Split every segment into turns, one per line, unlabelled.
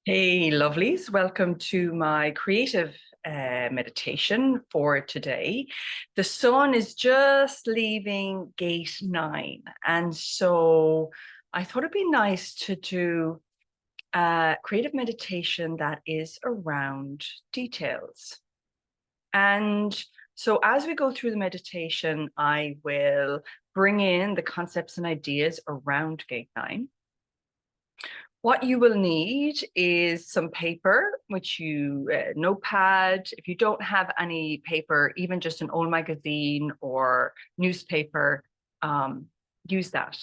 Hey, lovelies. Welcome to my creative meditation for today. The sun is just leaving gate 9. And so I thought it'd be nice to do a creative meditation that is around details. And so as we go through the meditation, I will bring in the concepts and ideas around gate 9. What you will need is some paper, which notepad. If you don't have any paper, even just an old magazine or newspaper, use that.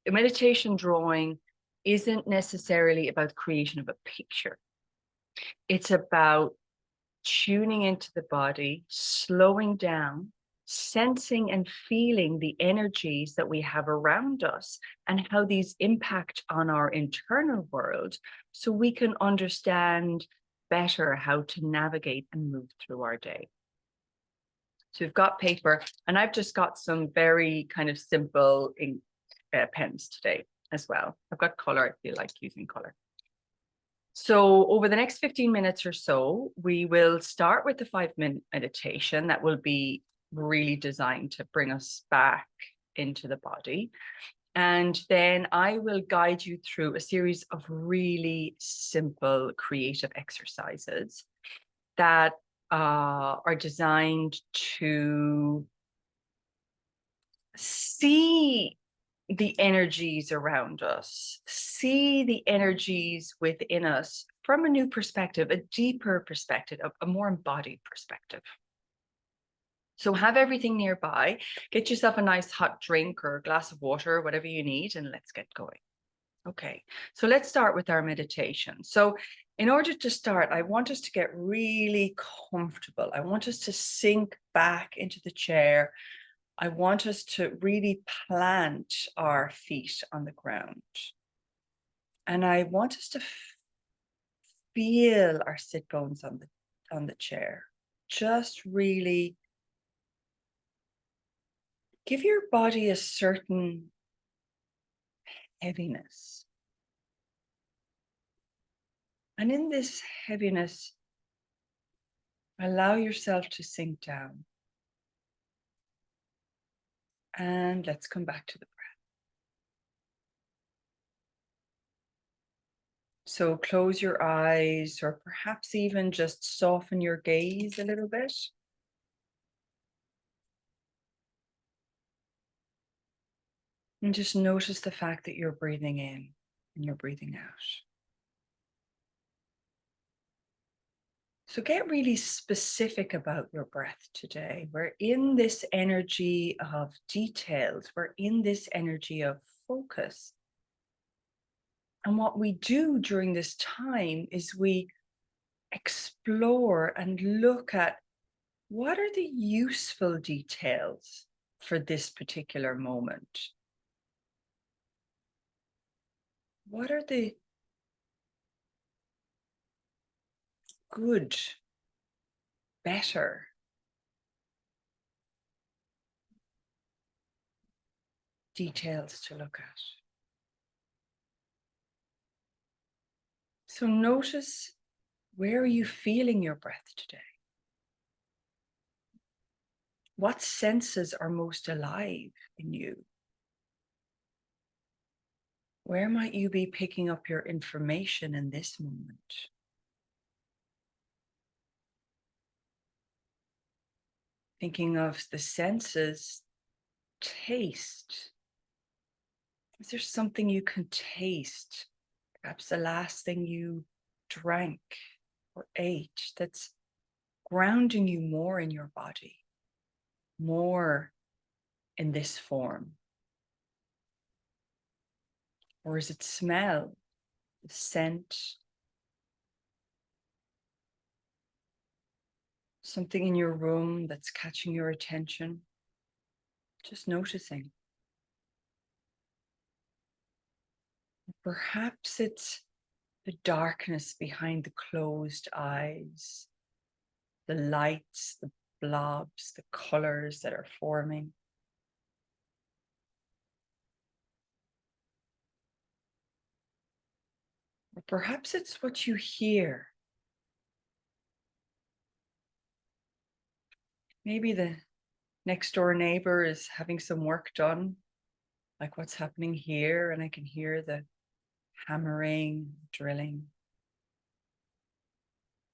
A meditation drawing isn't necessarily about the creation of a picture. It's about tuning into the body, slowing down, sensing and feeling the energies that we have around us and how these impact on our internal world so we can understand better how to navigate and move through our day. So we've got paper, and I've just got some very kind of simple ink pens today as well. I've got color. I feel like using color. So over the next 15 minutes or so, we will start with the 5-minute meditation that will be really designed to bring us back into the body. And then I will guide you through a series of really simple creative exercises that are designed to see the energies around us, see the energies within us from a new perspective, a deeper perspective, a more embodied perspective. So have everything nearby, get yourself a nice hot drink or a glass of water, whatever you need, and let's get going. Okay, so let's start with our meditation. So in order to start, I want us to get really comfortable. I want us to sink back into the chair. I want us to really plant our feet on the ground. And I want us to feel our sit bones on the chair. Just really give your body a certain heaviness. And in this heaviness, allow yourself to sink down. And let's come back to the breath. So close your eyes, or perhaps even just soften your gaze a little bit. And just notice the fact that you're breathing in and you're breathing out. So get really specific about your breath today. We're in this energy of details. We're in this energy of focus. And what we do during this time is we explore and look at what are the useful details for this particular moment. What are the good, better details to look at? So notice, where are you feeling your breath today? What senses are most alive in you? Where might you be picking up your information in this moment? Thinking of the senses, taste. Is there something you can taste? Perhaps the last thing you drank or ate that's grounding you more in your body, more in this form. Or is it smell, the scent? Something in your room that's catching your attention? Just noticing. Perhaps it's the darkness behind the closed eyes, the lights, the blobs, the colors that are forming. Or Perhaps it's what you hear. Maybe the next door neighbor is having some work done, like what's happening here, and I can hear the hammering, drilling.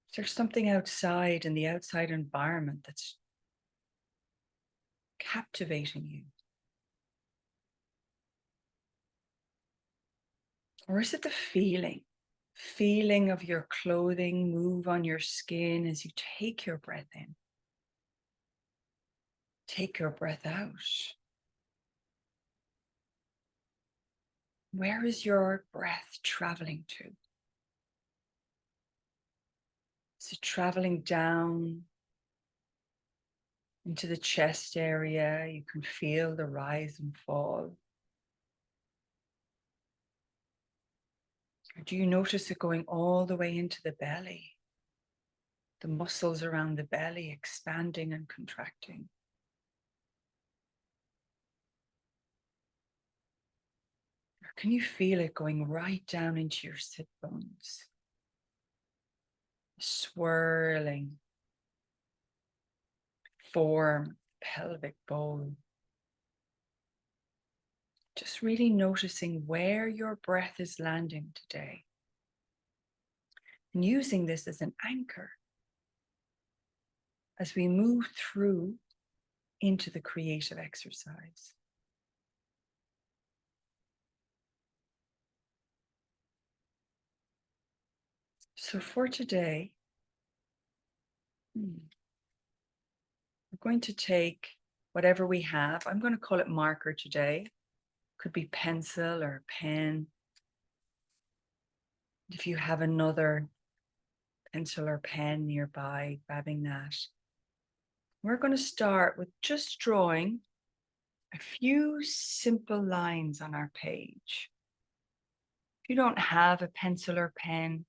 Is there something outside in the outside environment that's captivating you? Or is it the feeling of your clothing move on your skin as you take your breath in? Take your breath out. Where is your breath traveling to? Is it traveling down into the chest area? You can feel the rise and fall. Or do you notice it going all the way into the belly? The muscles around the belly expanding and contracting. Or can you feel it going right down into your sit bones? Swirling form, pelvic bowl. Just really noticing where your breath is landing today. And using this as an anchor as we move through into the creative exercise. So for today, we're going to take whatever we have. I'm going to call it marker today. Could be pencil or pen. If you have another pencil or pen nearby, grabbing that. We're going to start with just drawing a few simple lines on our page. If you don't have a pencil or pen,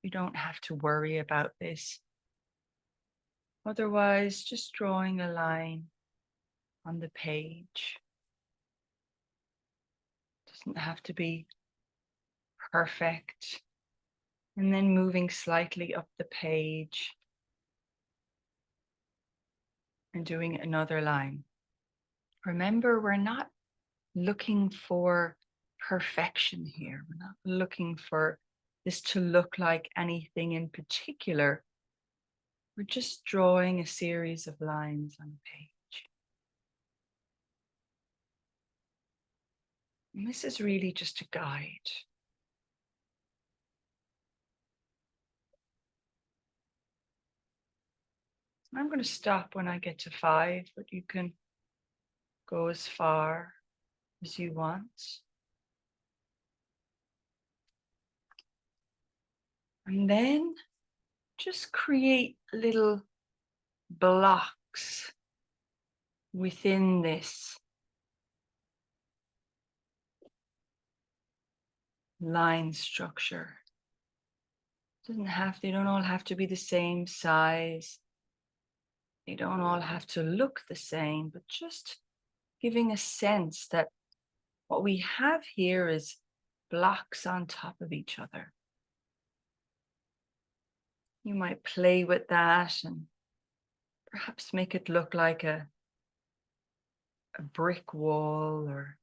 you don't have to worry about this. Otherwise, just drawing a line on the page. Doesn't have to be perfect. And then moving slightly up the page and doing another line. Remember, we're not looking for perfection here. We're not looking for this to look like anything in particular. We're just drawing a series of lines on the page. And this is really just a guide. I'm going to stop when I get to 5, but you can go as far as you want. And then just create little blocks within this line structure. They don't all have to be the same size. They don't all have to look the same, but just giving a sense that what we have here is blocks on top of each other. You might play with that and perhaps make it look like a brick wall, or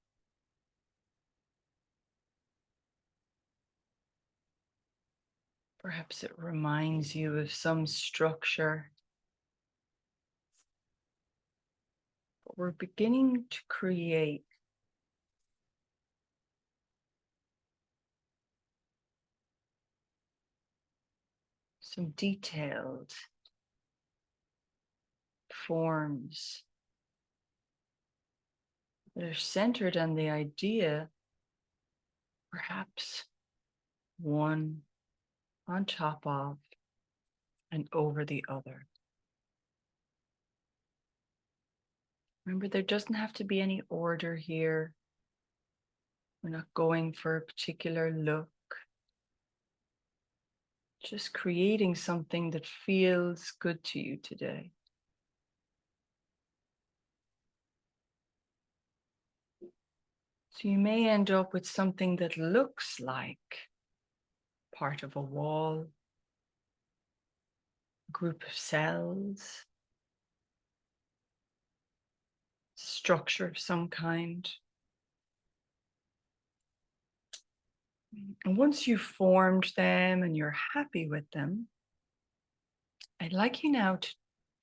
perhaps it reminds you of some structure. But we're beginning to create some detailed forms that are centered on the idea, perhaps one on top of and over the other. Remember, there doesn't have to be any order here. We're not going for a particular look. Just creating something that feels good to you today. So you may end up with something that looks like part of a wall, a group of cells, structure of some kind. And once you've formed them and you're happy with them, I'd like you now to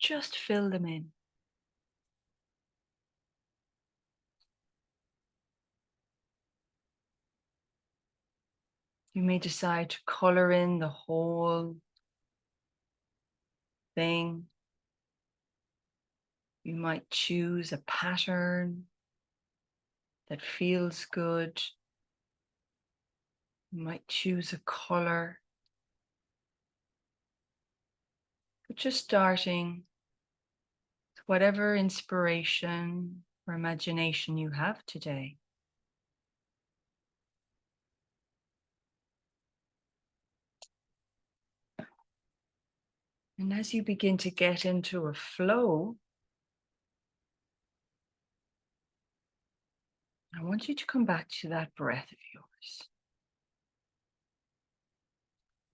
just fill them in. You may decide to color in the whole thing. You might choose a pattern that feels good. You might choose a color. But just starting with whatever inspiration or imagination you have today. And as you begin to get into a flow, I want you to come back to that breath of yours.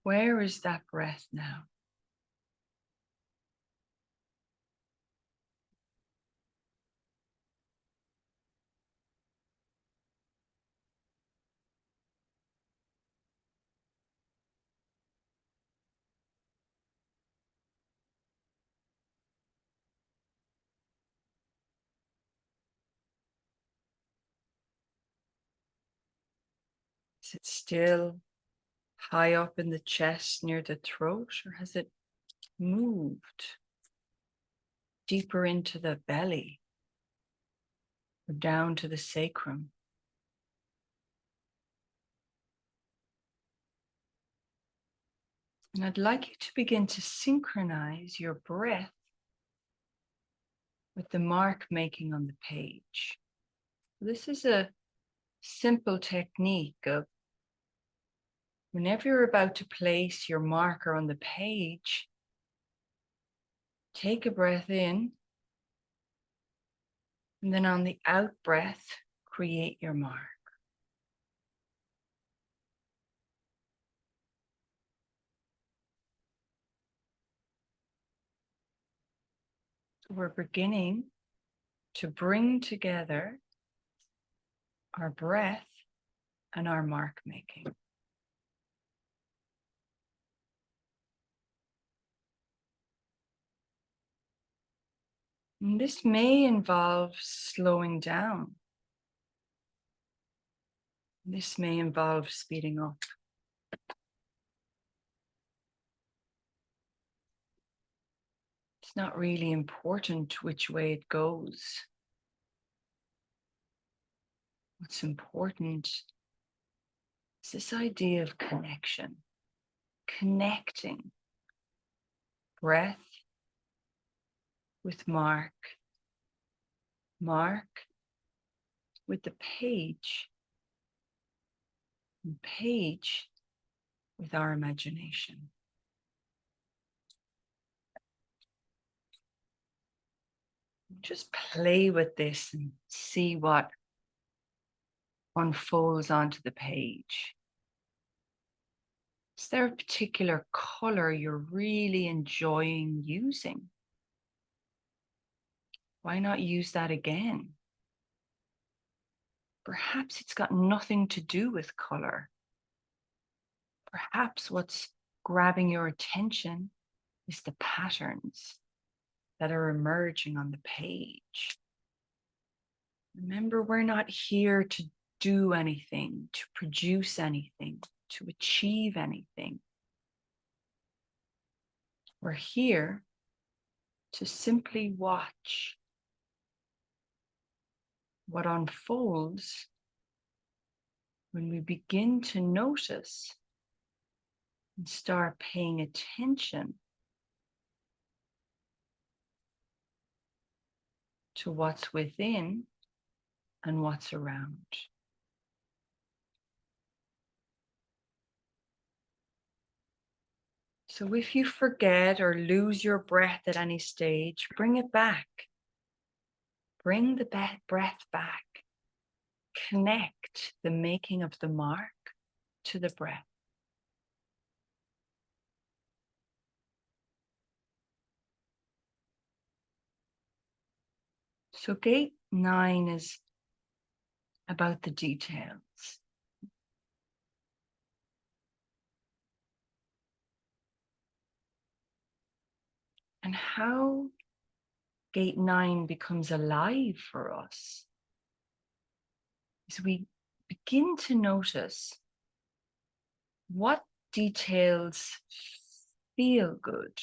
Where is that breath now? Is it still high up in the chest near the throat, or has it moved deeper into the belly or down to the sacrum? And I'd like you to begin to synchronize your breath with the mark making on the page. This is a simple technique of whenever you're about to place your marker on the page, take a breath in, and then on the out breath, create your mark. So we're beginning to bring together our breath and our mark making. And this may involve slowing down. This may involve speeding up. It's not really important which way it goes. What's important is this idea of connection, connecting breath with mark, mark with the page, and page with our imagination. Just play with this and see what unfolds onto the page. Is there a particular color you're really enjoying using? Why not use that again? Perhaps it's got nothing to do with color. Perhaps what's grabbing your attention is the patterns that are emerging on the page. Remember, we're not here to do anything, to produce anything, to achieve anything. We're here to simply watch what unfolds when we begin to notice and start paying attention to what's within and what's around. So if you forget or lose your breath at any stage, bring it back. Bring the breath back. Connect the making of the mark to the breath. So gate 9 is about the details. And how gate 9 becomes alive for us is we begin to notice what details feel good.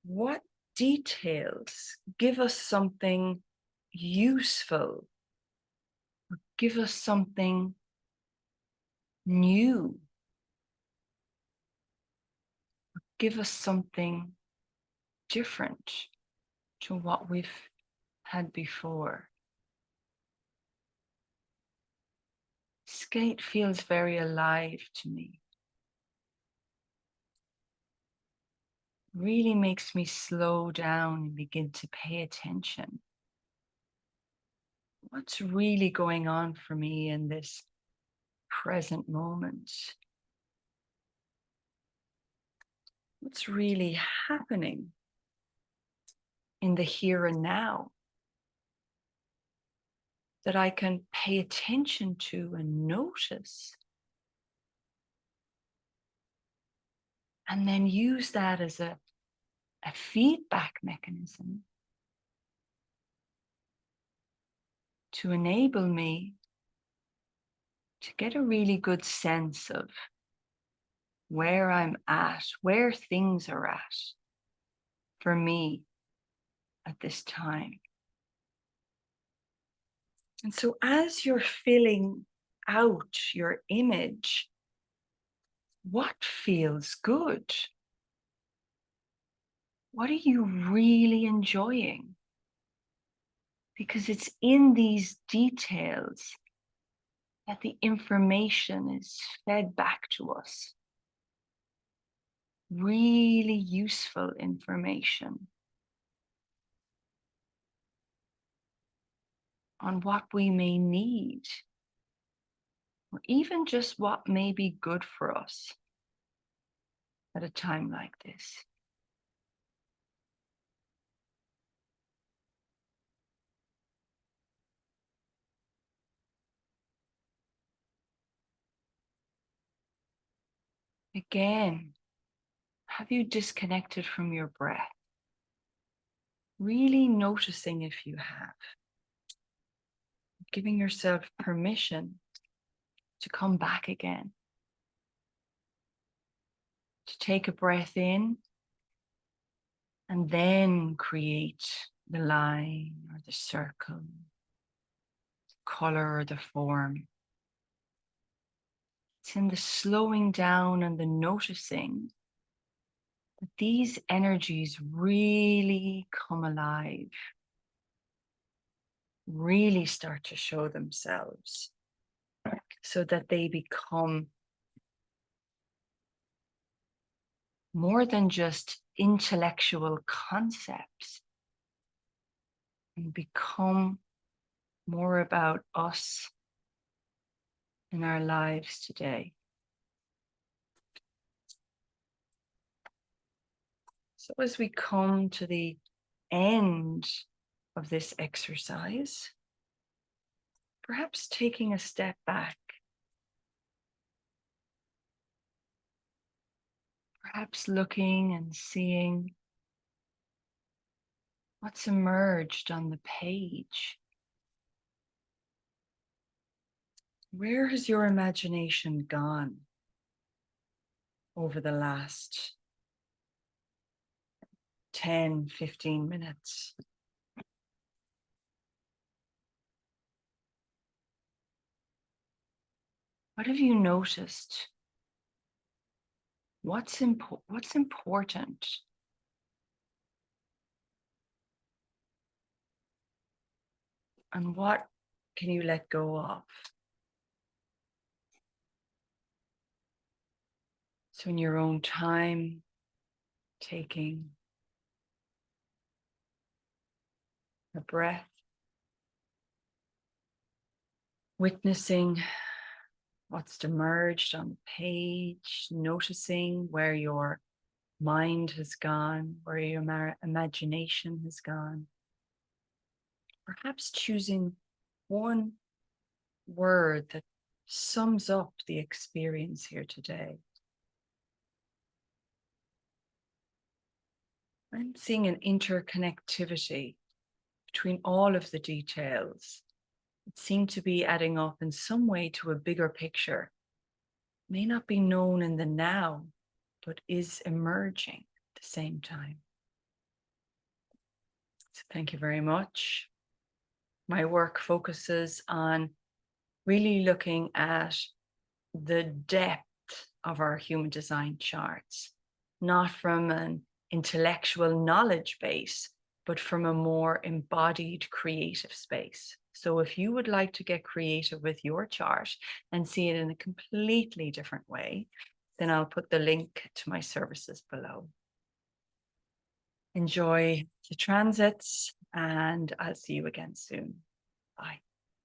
What details give us something useful, or give us something new, or give us something different to what we've had before. Skate feels very alive to me. Really makes me slow down and begin to pay attention. What's really going on for me in this present moment? What's really happening in the here and now that I can pay attention to and notice, and then use that as a feedback mechanism to enable me to get a really good sense of where I'm at, where things are at for me at this time. And so as you're filling out your image, what feels good? What are you really enjoying? Because it's in these details that the information is fed back to us. Really useful information on what we may need, or even just what may be good for us at a time like this. Again, have you disconnected from your breath? Really noticing if you have. Giving yourself permission to come back again. To take a breath in and then create the line or the circle, the color or the form. It's in the slowing down and the noticing that these energies really come alive, really start to show themselves, so that they become more than just intellectual concepts and become more about us in our lives today. So as we come to the end of this exercise, perhaps taking a step back, perhaps looking and seeing what's emerged on the page. Where has your imagination gone over the last 10, 15 minutes? What have you noticed? What's important? And what can you let go of? So in your own time, taking a breath, witnessing what's emerged on the page, noticing where your mind has gone, where your imagination has gone. perhaps choosing one word that sums up the experience here today. I'm seeing an interconnectivity between all of the details. It seemed to be adding up in some way to a bigger picture. May not be known in the now, but is emerging at the same time. So thank you very much. My work focuses on really looking at the depth of our human design charts, not from an intellectual knowledge base, but from a more embodied creative space. So if you would like to get creative with your chart and see it in a completely different way, then I'll put the link to my services below. Enjoy the transits, and I'll see you again soon. Bye.